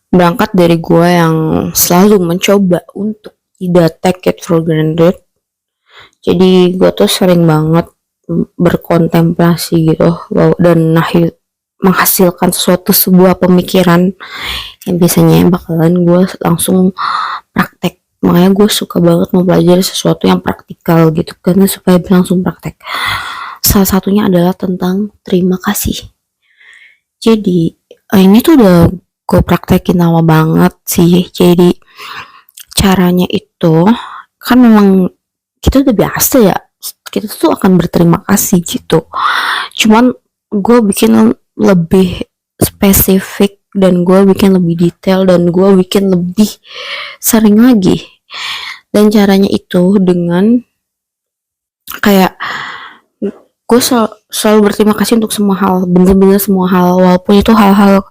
Berangkat dari gue yang selalu mencoba untuk tidak take it for granted. Jadi gue tuh sering banget berkontemplasi gitu dan menghasilkan sebuah pemikiran yang biasanya bakalan gue langsung praktek. Makanya gue suka banget mempelajari sesuatu yang praktikal gitu karena supaya langsung praktek. Salah satunya adalah tentang terima kasih. Jadi ini tuh udah gue praktekin lama banget sih. Jadi caranya itu kan memang kita udah biasa ya, kita tuh akan berterima kasih gitu. Cuman gue bikin lebih spesifik dan gue bikin lebih detail dan gue bikin lebih sering lagi. Dan caranya itu dengan kayak gue selalu berterima kasih untuk semua hal, bener-bener semua hal, walaupun itu hal-hal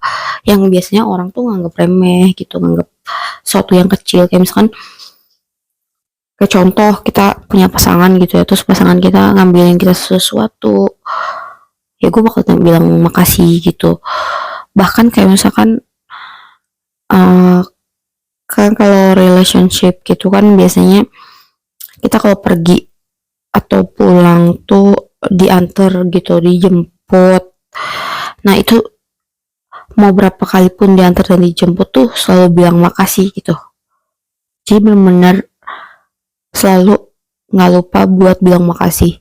yang biasanya orang tuh nganggap remeh gitu, nganggap sesuatu yang kecil. Kayak misalkan kayak contoh kita punya pasangan gitu ya, terus pasangan kita ngambilin kita sesuatu, ya gue bakal bilang makasih gitu. Bahkan kayak misalkan uh, kan kalau relationship gitu kan biasanya kita kalau pergi atau pulang tuh diantar gitu, dijemput. Nah itu mau berapa kali pun diantar dan dijemput tuh selalu bilang makasih gitu. Jadi benar-benar selalu nggak lupa buat bilang makasih.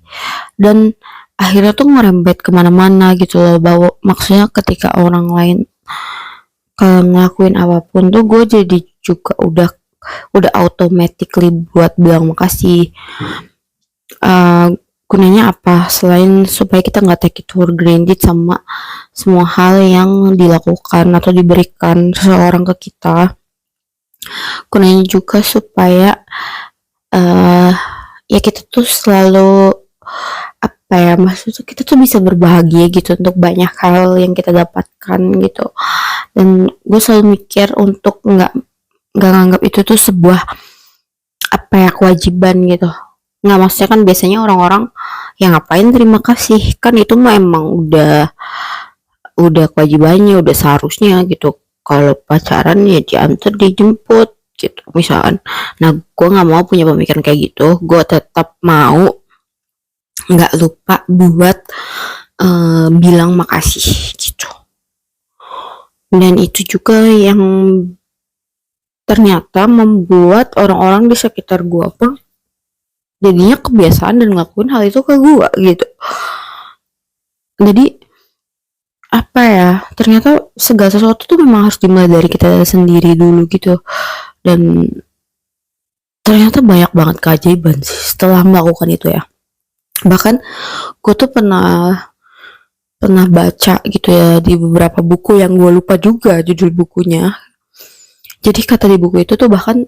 Dan akhirnya tuh ngerembet kemana-mana gitu loh, bahwa maksudnya ketika orang lain ngelakuin apapun tuh gue jadi juga udah automatically buat bilang makasih. Gunanya apa selain supaya kita nggak take it for granted sama semua hal yang dilakukan atau diberikan seseorang ke kita. Gunanya juga supaya ya kita tuh selalu apa ya, maksudnya kita tuh bisa berbahagia gitu untuk banyak hal yang kita dapatkan gitu. Dan gue selalu mikir untuk nggak nganggap itu tuh sebuah apa ya, kewajiban gitu. Nggak, maksudnya kan biasanya orang-orang yang ngapain terima kasih, kan itu mah emang udah kewajibannya, udah seharusnya gitu. Kalau pacaran ya diantar dijemput gitu misalkan. Nah gue nggak mau punya pemikiran kayak gitu, gue tetap mau nggak lupa buat bilang makasih gitu. Dan itu juga yang ternyata membuat orang-orang di sekitar gue pun jadinya kebiasaan dan ngelakuin hal itu ke gue gitu. Jadi apa ya, ternyata segala sesuatu tuh memang harus dimulai dari kita sendiri dulu gitu. Dan ternyata banyak banget keajaiban sih setelah melakukan itu ya. Bahkan gue tuh pernah baca gitu ya di beberapa buku yang gue lupa juga judul bukunya. Jadi kata di buku itu tuh bahkan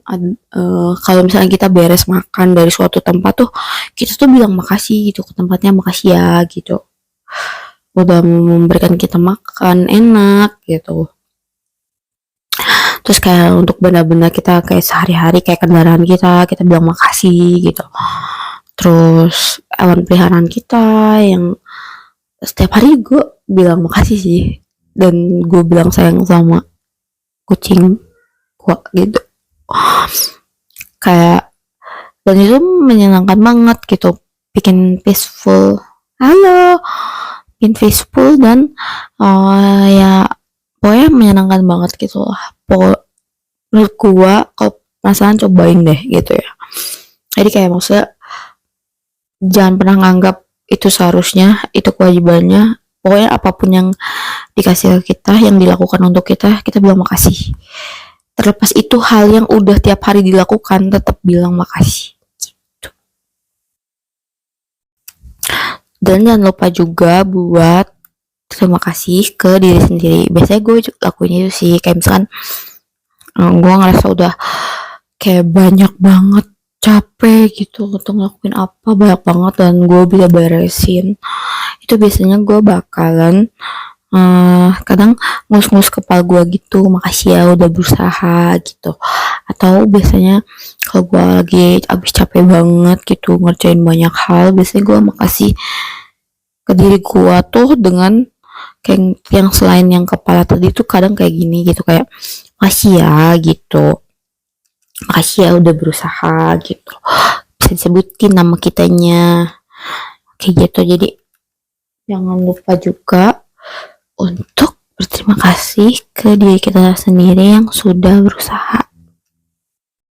kalau misalnya kita beres makan dari suatu tempat tuh kita tuh bilang makasih gitu ke tempatnya, makasih ya gitu udah memberikan kita makan enak gitu. Terus kayak untuk benda-benda kita kayak sehari-hari kayak kendaraan kita bilang makasih gitu. Terus hewan peliharaan kita yang setiap hari gue bilang makasih sih, dan gue bilang sayang sama kucing gue gitu. Kayak dan itu menyenangkan banget gitu, bikin peaceful. Halo, bikin peaceful dan ya pokoknya menyenangkan banget gitu lah. Menurut gue kalau penasaran cobain deh gitu ya. Jadi kayak maksudnya jangan pernah nganggap itu seharusnya, itu kewajibannya. Pokoknya apapun yang dikasih ke kita, yang dilakukan untuk kita bilang makasih. Terlepas itu hal yang udah tiap hari dilakukan, tetap bilang makasih. Gitu. Dan jangan lupa juga buat terima kasih ke diri sendiri. Biasanya gue lakuin itu sih, kayak misalkan gue ngerasa udah kayak banyak banget capek gitu untuk ngelakuin apa banyak banget dan gue bisa beresin, itu biasanya gue bakalan kadang ngus-ngus kepala gue gitu, makasih ya udah berusaha gitu. Atau biasanya kalau gue lagi abis capek banget gitu ngerjain banyak hal, biasanya gue makasih ke diri gue tuh dengan kayak yang selain yang kepala tadi tuh kadang kayak gini gitu, kayak makasih ya gitu, makasih ya udah berusaha gitu, bisa disebutin nama kitanya kayak gitu. Jadi jangan lupa juga untuk berterima kasih ke diri kita sendiri yang sudah berusaha